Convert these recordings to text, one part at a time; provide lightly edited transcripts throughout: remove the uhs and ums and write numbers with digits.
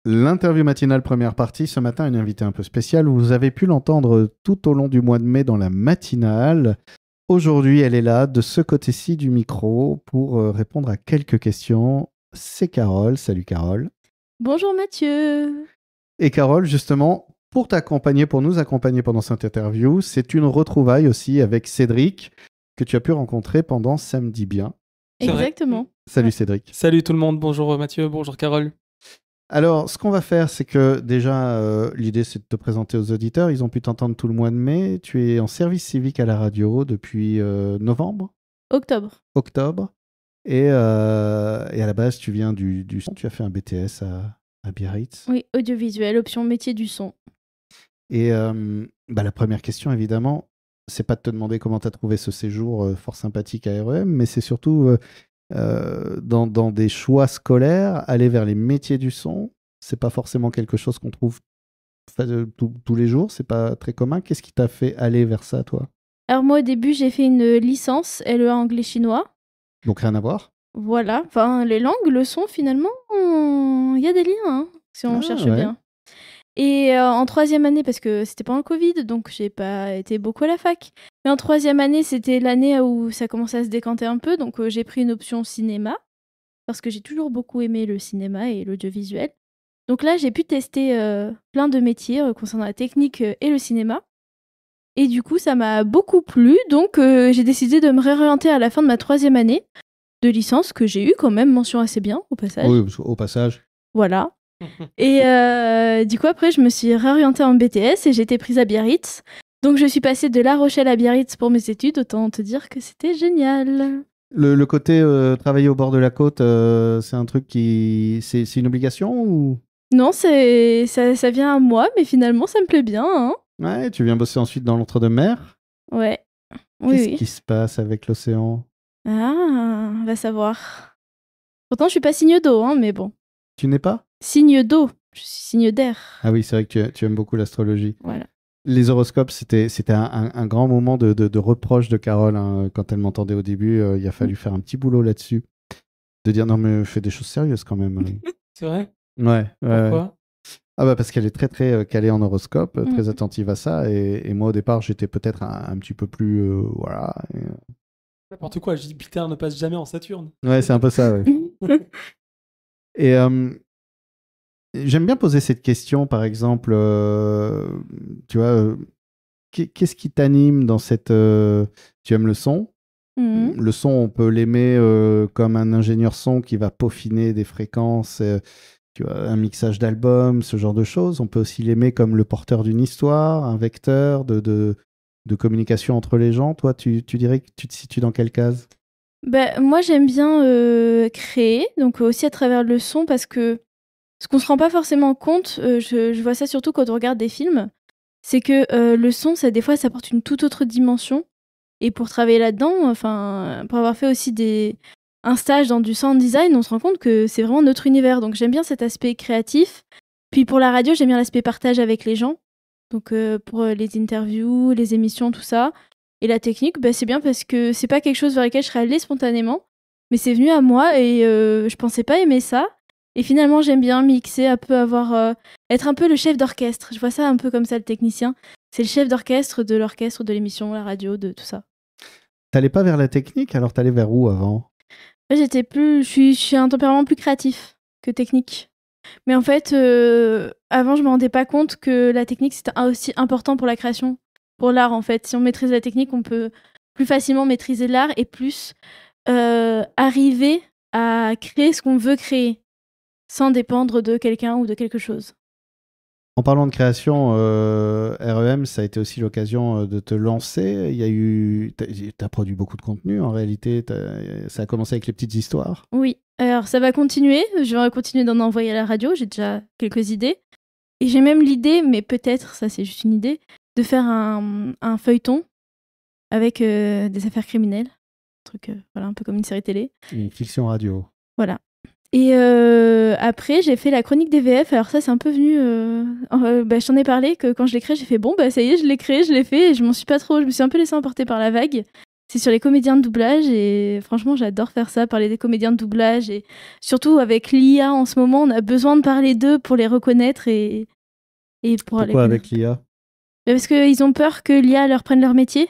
L'interview matinale première partie, ce matin, une invitée un peu spéciale. Vous avez pu l'entendre tout au long du mois de mai dans la matinale. Aujourd'hui, elle est là, de ce côté-ci du micro, pour répondre à quelques questions. C'est Carole. Salut Carole. Bonjour Mathieu. Et Carole, justement, pour nous accompagner pendant cette interview, c'est une retrouvaille aussi avec Cédric, que tu as pu rencontrer pendant Samedi Bien. Exactement. Salut Cédric. Salut tout le monde, bonjour Mathieu, bonjour Carole. Alors, ce qu'on va faire, c'est que déjà, l'idée, c'est de te présenter aux auditeurs. Ils ont pu t'entendre tout le mois de mai. Tu es en service civique à la radio depuis novembre, octobre. Et à la base, tu viens du son. Tu as fait un BTS à Biarritz. Oui, audiovisuel, option métier du son. Et la première question, évidemment, c'est pas de te demander comment tu as trouvé ce séjour fort sympathique à REM, mais c'est surtout... dans des choix scolaires, aller vers les métiers du son, c'est pas forcément quelque chose qu'on trouve tous les jours, c'est pas très commun. Qu'est-ce qui t'a fait aller vers ça, toi? Alors moi, au début, j'ai fait une licence LEA anglais-chinois. Donc rien à voir? Voilà, enfin, les langues, le son, finalement, il y a des liens, hein, si on cherche bien. Et en troisième année, parce que c'était pendant le Covid, donc j'ai pas été beaucoup à la fac. Mais en troisième année, c'était l'année où ça commençait à se décanter un peu, donc j'ai pris une option cinéma, parce que j'ai toujours beaucoup aimé le cinéma et l'audiovisuel. Donc là, j'ai pu tester plein de métiers concernant la technique et le cinéma. Et du coup, ça m'a beaucoup plu, donc j'ai décidé de me réorienter à la fin de ma troisième année de licence, que j'ai eu quand même mention assez bien, au passage. Oui, au passage. Voilà. Et du coup, après, je me suis réorientée en BTS et j'ai été prise à Biarritz. Donc, je suis passée de La Rochelle à Biarritz pour mes études. Autant te dire que c'était génial. Le côté travailler au bord de la côte, c'est un truc qui... C'est une obligation ou... Non, ça vient à moi, mais finalement, ça me plaît bien. Hein. Ouais, tu viens bosser ensuite dans l'entre-deux-mer. Ouais. Qu'est-ce qui se passe avec l'océan? Ah, on va savoir. Pourtant, je suis pas signe d'eau, hein, mais bon. Tu n'es pas? Signe d'eau. Je suis signe d'air. Ah oui, c'est vrai que tu aimes beaucoup l'astrologie. Voilà. Les horoscopes, c'était un grand moment de reproche de Carole. Hein. Quand elle m'entendait au début, il a fallu faire un petit boulot là-dessus. De dire non, mais fais des choses sérieuses quand même. C'est vrai? Ouais. Pourquoi? Ah bah parce qu'elle est très très calée en horoscope, très attentive à ça. Et moi au départ, j'étais peut-être un petit peu plus... voilà. N'importe quoi, Jupiter ne passe jamais en Saturne. Ouais, c'est un peu ça, ouais. Et j'aime bien poser cette question, par exemple, tu vois, qu'est-ce qui t'anime dans cette... tu aimes le son? Le son, on peut l'aimer comme un ingénieur son qui va peaufiner des fréquences, tu vois, un mixage d'albums, ce genre de choses. On peut aussi l'aimer comme le porteur d'une histoire, un vecteur de communication entre les gens. Toi, tu dirais que tu te situes dans quelle case? Moi, j'aime bien créer, donc aussi à travers le son, parce que ce qu'on se rend pas forcément compte, je vois ça surtout quand on regarde des films, c'est que le son, des fois, ça apporte une toute autre dimension. Et pour travailler là-dedans, enfin, pour avoir fait aussi un stage dans du sound design, on se rend compte que c'est vraiment notre univers. Donc j'aime bien cet aspect créatif. Puis pour la radio, j'aime bien l'aspect partage avec les gens. Donc pour les interviews, les émissions, tout ça. Et la technique, c'est bien parce que c'est pas quelque chose vers lequel je serais allée spontanément. Mais c'est venu à moi et je pensais pas aimer ça. Et finalement, j'aime bien mixer, un peu être un peu le chef d'orchestre. Je vois ça un peu comme ça, le technicien. C'est le chef d'orchestre de l'émission, la radio, de tout ça. T'allais pas vers la technique, alors t'allais vers où avant? Je suis un tempérament plus créatif que technique. Mais en fait, avant, je me rendais pas compte que la technique, c'était aussi important pour la création, pour l'art, en fait. Si on maîtrise la technique, on peut plus facilement maîtriser l'art et plus arriver à créer ce qu'on veut créer, sans dépendre de quelqu'un ou de quelque chose. En parlant de création, REM, ça a été aussi l'occasion de te lancer. T'as produit beaucoup de contenu en réalité. Ça a commencé avec les petites histoires. Oui, alors ça va continuer. Je vais continuer d'en envoyer à la radio. J'ai déjà quelques idées. Et j'ai même l'idée, mais peut-être, ça c'est juste une idée, de faire un feuilleton avec des affaires criminelles. Un truc, voilà, un peu comme une série télé. Une fiction radio. Voilà. Et après, j'ai fait la chronique des VF. Alors ça, c'est un peu venu... je t'en ai parlé, que quand je l'ai créé, j'ai fait bon, ça y est, je l'ai créé, je l'ai fait. Et je me suis un peu laissée emporter par la vague. C'est sur les comédiens de doublage et franchement, j'adore faire ça, parler des comédiens de doublage et surtout avec l'IA en ce moment, on a besoin de parler d'eux pour les reconnaître et pour les Pourquoi connaître. avec l'IA? Parce qu'ils ont peur que l'IA leur prenne leur métier.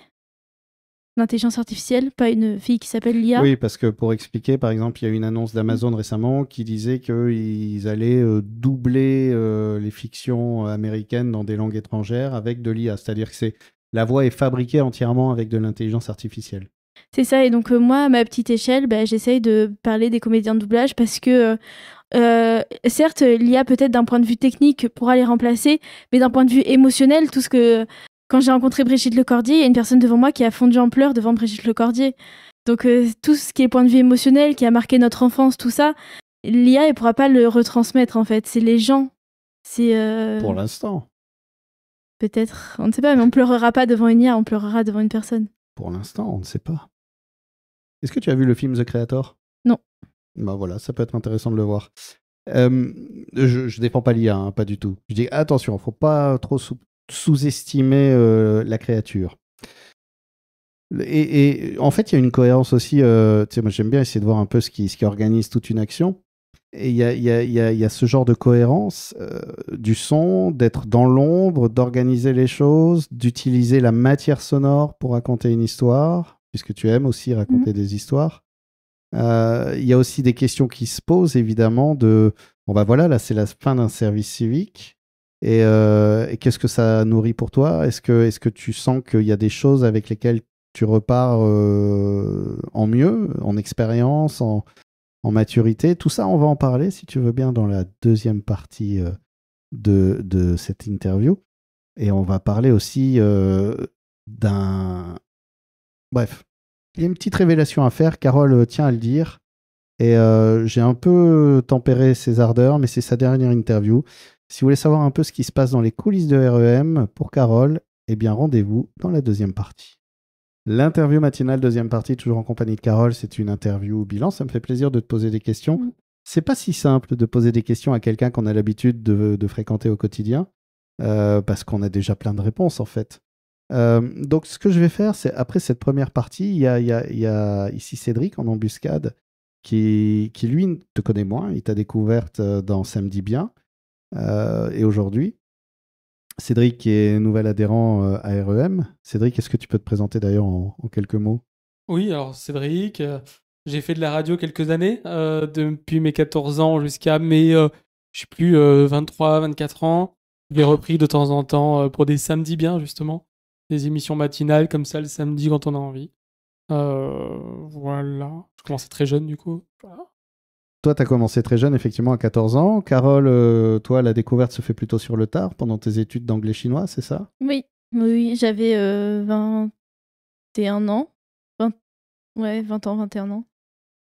L'intelligence artificielle, pas une fille qui s'appelle l'IA. Oui, parce que pour expliquer, par exemple, il y a eu une annonce d'Amazon récemment qui disait qu'ils allaient doubler les fictions américaines dans des langues étrangères avec de l'IA. C'est-à-dire que la voix est fabriquée entièrement avec de l'intelligence artificielle. C'est ça, et donc moi, à ma petite échelle, j'essaye de parler des comédiens de doublage parce que certes, l'IA peut-être d'un point de vue technique pourra les remplacer, mais d'un point de vue émotionnel, tout ce que... Quand j'ai rencontré Brigitte Lecordier, il y a une personne devant moi qui a fondu en pleurs devant Brigitte Lecordier. Donc tout ce qui est point de vue émotionnel, qui a marqué notre enfance, tout ça, l'IA, elle pourra pas le retransmettre en fait. C'est les gens. C'est Pour l'instant. peut-être, on ne sait pas, mais on pleurera pas devant une IA, on pleurera devant une personne. Pour l'instant, on ne sait pas. Est-ce que tu as vu le film The Creator? Non. Bah voilà, ça peut être intéressant de le voir. Je défends pas l'IA, hein, pas du tout. Je dis attention, faut pas trop sous-estimer la créature. Et en fait, il y a une cohérence aussi. Tu sais, moi, j'aime bien essayer de voir un peu ce qui organise toute une action. Et il y a ce genre de cohérence du son, d'être dans l'ombre, d'organiser les choses, d'utiliser la matière sonore pour raconter une histoire, puisque tu aimes aussi raconter des histoires. Il y a aussi des questions qui se posent, évidemment, de bon, bah voilà, là, c'est la fin d'un service civique. Et qu'est-ce que ça nourrit pour toi? Est-ce que tu sens qu'il y a des choses avec lesquelles tu repars en mieux, en expérience, en maturité? Tout ça, on va en parler, si tu veux bien, dans la deuxième partie de cette interview. Et on va parler aussi d'un... Bref, il y a une petite révélation à faire. Carole tient à le dire. Et j'ai un peu tempéré ses ardeurs, mais c'est sa dernière interview. Si vous voulez savoir un peu ce qui se passe dans les coulisses de REM pour Carole, eh bien rendez-vous dans la deuxième partie. L'interview matinale, deuxième partie, toujours en compagnie de Carole. C'est une interview bilan. Ça me fait plaisir de te poser des questions. C'est pas si simple de poser des questions à quelqu'un qu'on a l'habitude de fréquenter au quotidien, parce qu'on a déjà plein de réponses en fait. Donc ce que je vais faire, c'est après cette première partie, il y a ici Cédric en embuscade qui lui te connaît moins. Il t'a découverte dans Samedi Bien et aujourd'hui. Cédric qui est nouvel adhérent à REM. Cédric, est-ce que tu peux te présenter d'ailleurs en quelques mots? Oui, alors Cédric, j'ai fait de la radio quelques années, depuis mes 14 ans jusqu'à mes, je sais plus, 23, 24 ans. Je l'ai repris de temps en temps pour des samedis bien, justement. Des émissions matinales comme ça le samedi quand on a envie. Voilà. Je commençais très jeune du coup. Voilà. Toi, tu as commencé très jeune, effectivement, à 14 ans. Carole, toi, la découverte se fait plutôt sur le tard, pendant tes études d'anglais-chinois, c'est ça? Oui, j'avais 21 ans. 20 ans, 21 ans.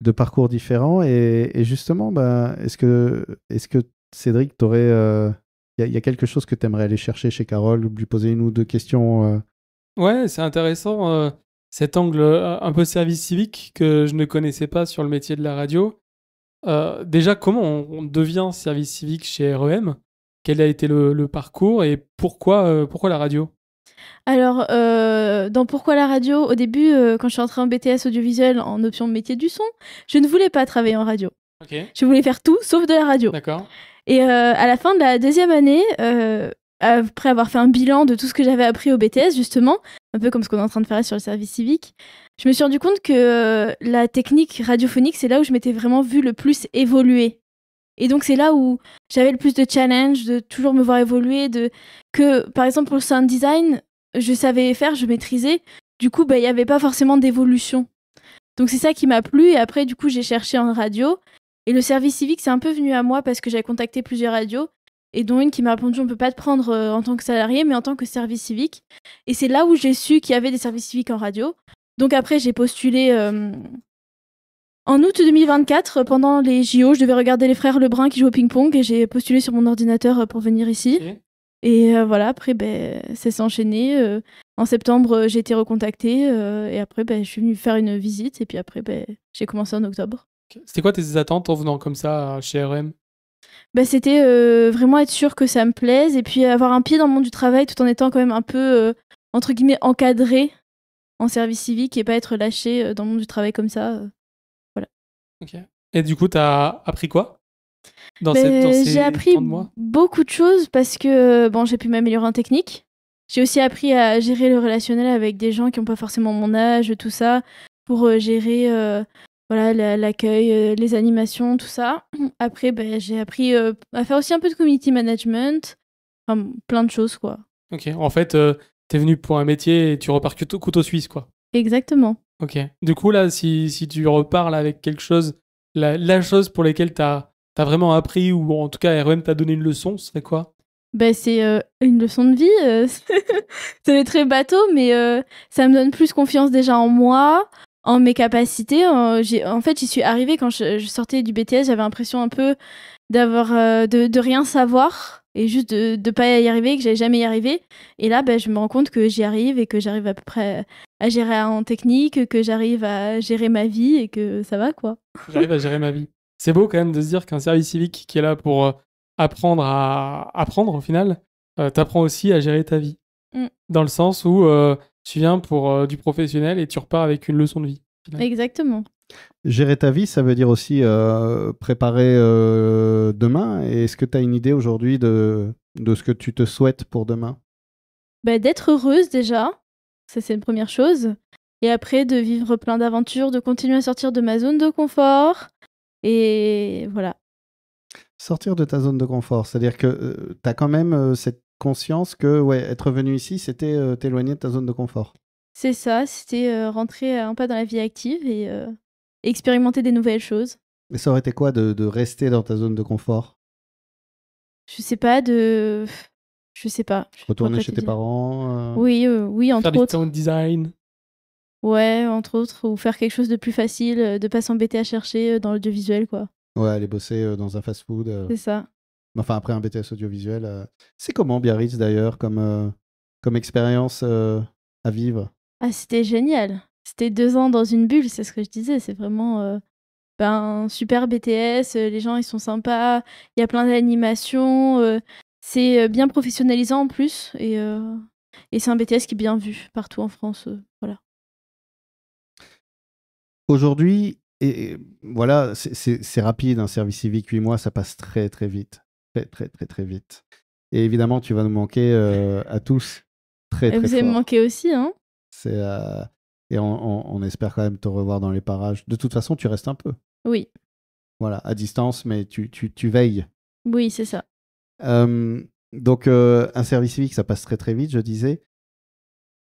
De parcours différents. Et justement, est-ce que Cédric, t'aurais... Il y a quelque chose que tu aimerais aller chercher chez Carole, ou lui poser une ou deux questions Ouais, c'est intéressant, cet angle un peu service civique que je ne connaissais pas sur le métier de la radio. Déjà, comment on devient service civique chez REM? Quel a été le parcours et pourquoi la radio? Alors, dans Pourquoi la radio, au début, quand je suis entrée en BTS audiovisuel en option métier du son, je ne voulais pas travailler en radio. Ok, Je voulais faire tout sauf de la radio. d'accord. Et à la fin de la deuxième année, après avoir fait un bilan de tout ce que j'avais appris au BTS, justement, un peu comme ce qu'on est en train de faire sur le service civique, je me suis rendu compte que la technique radiophonique, c'est là où je m'étais vraiment vue le plus évoluer. Et donc, c'est là où j'avais le plus de challenge, de toujours me voir évoluer, que, par exemple, pour le sound design, je savais faire, je maîtrisais. Du coup, il n'y avait pas forcément d'évolution. Donc, c'est ça qui m'a plu. Et après, du coup, j'ai cherché en radio. Et le service civique, c'est un peu venu à moi parce que j'avais contacté plusieurs radios. Et dont une qui m'a répondu, on ne peut pas te prendre en tant que salarié, mais en tant que service civique. Et c'est là où j'ai su qu'il y avait des services civiques en radio. Donc après, j'ai postulé en août 2024, pendant les JO. Je devais regarder les frères Lebrun qui jouent au ping-pong et j'ai postulé sur mon ordinateur pour venir ici. Ok. Et voilà, après, ça s'est enchaîné. En septembre, j'ai été recontactée et après, je suis venue faire une visite et puis après, j'ai commencé en octobre. C'était quoi tes attentes en venant comme ça chez REM? C'était vraiment être sûre que ça me plaise et puis avoir un pied dans le monde du travail tout en étant quand même un peu, entre guillemets, encadrée. en service civique et pas être lâché dans le monde du travail comme ça. Voilà. Ok. Et du coup, t'as appris quoi dans J'ai ces appris temps de mois? beaucoup de choses parce que bon, j'ai pu m'améliorer en technique. J'ai aussi appris à gérer le relationnel avec des gens qui n'ont pas forcément mon âge, tout ça, pour gérer voilà, l'accueil, les animations, tout ça. Après, j'ai appris à faire aussi un peu de community management, enfin, plein de choses, quoi. Ok. En fait, t'es venu pour un métier et tu repars couteau suisse, quoi. Exactement. Ok. Du coup, là, si tu repars là, avec quelque chose, la chose pour laquelle t'as vraiment appris, ou en tout cas, REM t'a donné une leçon, ce serait quoi? C'est une leçon de vie. C'est très bateau, mais ça me donne plus confiance déjà en moi, en mes capacités. En fait, j'y suis arrivée quand je sortais du BTS, j'avais l'impression un peu d'avoir de rien savoir et juste de pas y arriver, que j'allais jamais y arriver. Et là, je me rends compte que j'y arrive et que j'arrive à peu près à gérer en technique, que j'arrive à gérer ma vie et que ça va, quoi. J'arrive à gérer ma vie. C'est beau quand même de se dire qu'un service civique qui est là pour apprendre à apprendre au final, t'apprend aussi à gérer ta vie. Mm. Dans le sens où tu viens pour du professionnel et tu repars avec une leçon de vie. Exactement. Gérer ta vie, ça veut dire aussi préparer demain. Et est-ce que tu as une idée aujourd'hui de ce que tu te souhaites pour demain? D'être heureuse déjà, ça c'est une première chose. Et après, de vivre plein d'aventures, de continuer à sortir de ma zone de confort. Et voilà. Sortir de ta zone de confort, c'est-à-dire que tu as quand même cette conscience que ouais, être venu ici, c'était t'éloigner de ta zone de confort. C'est ça, c'était rentrer un pas dans la vie active et expérimenter des nouvelles choses. Mais ça aurait été quoi de rester dans ta zone de confort? Je sais pas, Je sais pas. Je Retourner pourrais chez te tes dire. parents Oui, entre Faire du autres. sound design. Ouais, entre autres. Ou faire quelque chose de plus facile, de pas s'embêter à chercher dans l'audiovisuel, quoi. Ouais, aller bosser dans un fast-food. C'est ça. Enfin, après un BTS audiovisuel. C'est comment Biarritz d'ailleurs comme expérience à vivre? Ah, c'était génial. C'était 2 ans dans une bulle, c'est ce que je disais. C'est vraiment un super BTS. Les gens, ils sont sympas. Il y a plein d'animations. C'est bien professionnalisant en plus. Et c'est un BTS qui est bien vu partout en France. Voilà. Aujourd'hui, et voilà, c'est rapide, un service civique, 8 mois, ça passe très très vite. Très très très très vite. Et évidemment, tu vas nous manquer à tous très Et très vous allez me fort. manquer aussi, hein? Et on espère quand même te revoir dans les parages. De toute façon, tu restes un peu. Oui. Voilà, à distance, mais tu veilles. Oui, c'est ça. Donc, un service civique, ça passe très très vite, je disais.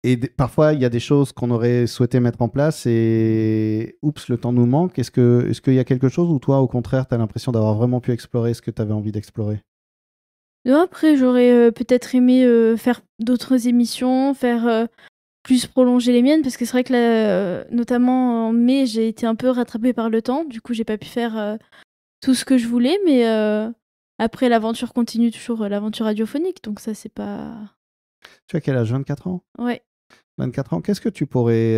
Et parfois, il y a des choses qu'on aurait souhaité mettre en place et oups, le temps nous manque. Est-ce qu'il y a quelque chose où toi, au contraire, tu as l'impression d'avoir vraiment pu explorer ce que tu avais envie d'explorer? Non, après, j'aurais peut-être aimé faire d'autres émissions, faire plus prolonger les miennes, parce que c'est vrai que là, notamment en mai, j'ai été un peu rattrapée par le temps. Du coup, j'ai pas pu faire tout ce que je voulais, mais après, l'aventure continue toujours, l'aventure radiophonique, donc ça, c'est pas... Tu as quel âge? 24 ans? Ouais. 24 ans, qu'est-ce que tu pourrais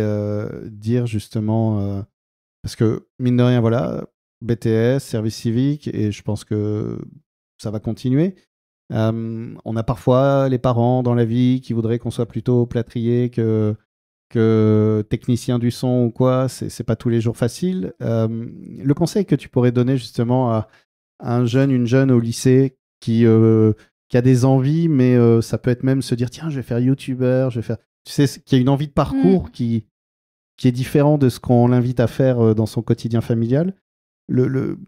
dire justement parce que, mine de rien, voilà, BTS, service civique, et je pense que ça va continuer. On a parfois les parents dans la vie qui voudraient qu'on soit plutôt plâtrier que technicien du son ou quoi. C'est pas tous les jours facile. Le conseil que tu pourrais donner justement à un jeune, une jeune au lycée qui a des envies, mais ça peut être même se dire tiens, je vais faire youtubeur, je vais faire. Tu sais, qui a une envie de parcours qui est différent de ce qu'on l'invite à faire dans son quotidien familial. Le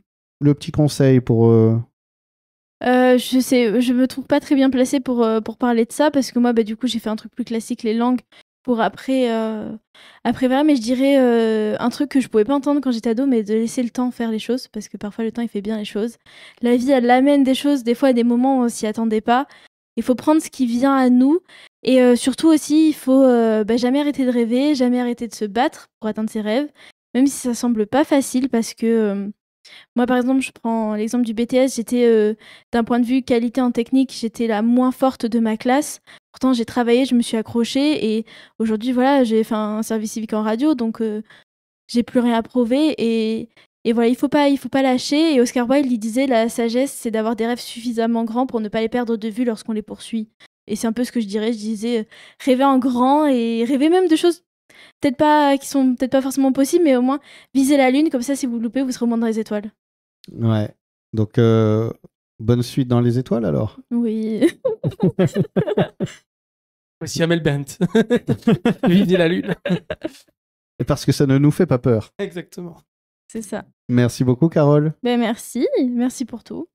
petit conseil pour. Je me trouve pas très bien placée pour parler de ça, parce que moi, du coup, j'ai fait un truc plus classique, les langues, pour après voilà, mais je dirais un truc que je pouvais pas entendre quand j'étais ado, mais de laisser le temps faire les choses, parce que parfois le temps il fait bien les choses. La vie, elle amène des choses, des fois à des moments où on s'y attendait pas. Il faut prendre ce qui vient à nous, et surtout aussi, il faut jamais arrêter de rêver, jamais arrêter de se battre pour atteindre ses rêves, même si ça semble pas facile, parce que moi, par exemple, je prends l'exemple du BTS, j'étais, d'un point de vue qualité en technique, j'étais la moins forte de ma classe. Pourtant, j'ai travaillé, je me suis accrochée, et aujourd'hui, voilà, j'ai fait un service civique en radio, donc j'ai plus rien à prouver, et voilà, il faut pas lâcher. Et Oscar Wilde, il disait: «La sagesse, c'est d'avoir des rêves suffisamment grands pour ne pas les perdre de vue lorsqu'on les poursuit». Et c'est un peu ce que je dirais. Je disais, rêver en grand et rêver même de choses qui sont peut-être pas forcément possibles, mais au moins viser la lune, comme ça, si vous loupez, vous serez au moins dans les étoiles. Ouais. Donc, bonne suite dans les étoiles alors. Oui. Voici Amel Bent. Viser la lune. Et parce que ça ne nous fait pas peur. Exactement. C'est ça. Merci beaucoup, Carole. Ben merci pour tout.